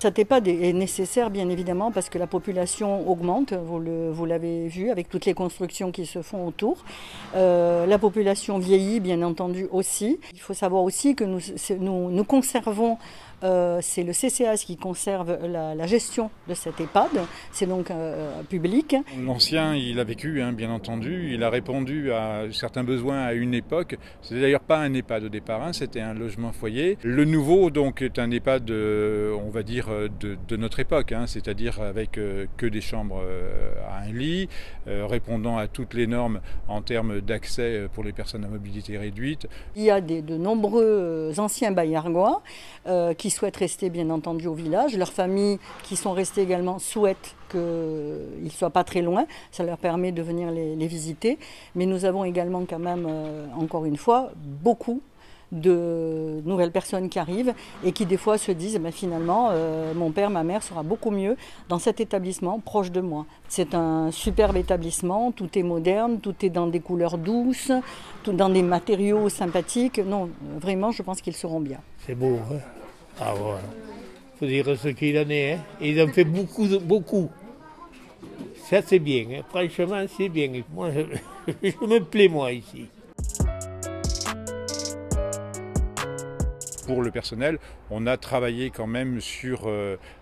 Cet EHPAD est nécessaire bien évidemment parce que la population augmente, vous l'avez vu avec toutes les constructions qui se font autour. La population vieillit bien entendu aussi. Il faut savoir aussi que nous conservons, c'est le CCAS qui conserve la gestion de cet EHPAD, c'est donc public. L'ancien, il a vécu, bien entendu, il a répondu à certains besoins à une époque. C'était d'ailleurs pas un EHPAD au départ, c'était un logement foyer. Le nouveau donc est un EHPAD, on va dire, de notre époque, c'est-à-dire avec que des chambres à un lit, répondant à toutes les normes en termes d'accès pour les personnes à mobilité réduite. Il y a de nombreux anciens baillargois qui souhaitent rester bien entendu au village. Leurs familles qui sont restées également souhaitent qu'ils ne soient pas très loin. Ça leur permet de venir les visiter. Mais nous avons également quand même, encore une fois, beaucoup de nouvelles personnes qui arrivent et qui des fois se disent finalement mon père, ma mère sera beaucoup mieux dans cet établissement proche de moi. C'est un superbe établissement, tout est moderne, tout est dans des couleurs douces, tout dans des matériaux sympathiques. Non, vraiment je pense qu'ils seront bien. C'est beau, hein? Ah ouais. Faut dire ce qu'il en est, hein? Ils en fait beaucoup. Ça c'est bien, hein? Franchement c'est bien. Moi je me plais moi ici. Pour le personnel, on a travaillé quand même sur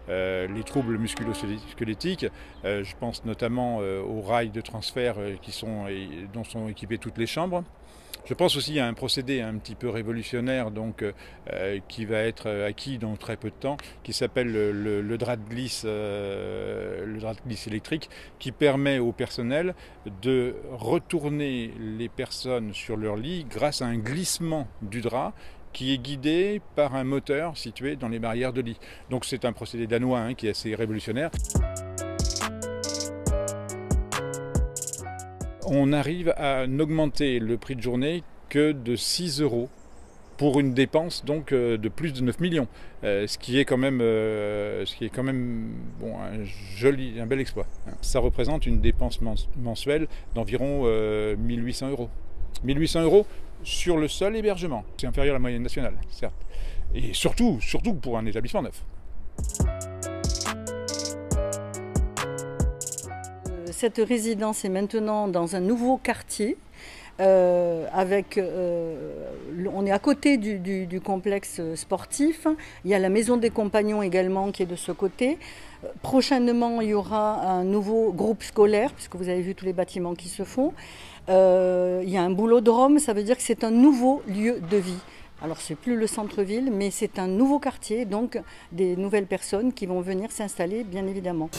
les troubles musculo-squelettiques. Je pense notamment aux rails de transfert dont sont équipées toutes les chambres. Je pense aussi à un procédé un petit peu révolutionnaire qui va être acquis dans très peu de temps, qui s'appelle le drap de glisse électrique, qui permet au personnel de retourner les personnes sur leur lit grâce à un glissement du drap qui est guidé par un moteur situé dans les barrières de lit. Donc c'est un procédé danois qui est assez révolutionnaire. On arrive à n'augmenter le prix de journée que de 6 € pour une dépense donc de plus de 9 millions, ce qui est quand même, bon, un bel exploit. Ça représente une dépense mensuelle d'environ 1800 €. 1800 € sur le seul hébergement. C'est inférieur à la moyenne nationale, certes. Et surtout pour un établissement neuf. Cette résidence est maintenant dans un nouveau quartier. On est à côté du complexe sportif. Il y a la maison des compagnons également qui est de ce côté. Prochainement, il y aura un nouveau groupe scolaire, puisque vous avez vu tous les bâtiments qui se font. Il y a un boulodrome, ça veut dire que c'est un nouveau lieu de vie. Alors c'est plus le centre-ville, mais c'est un nouveau quartier, donc des nouvelles personnes qui vont venir s'installer, bien évidemment.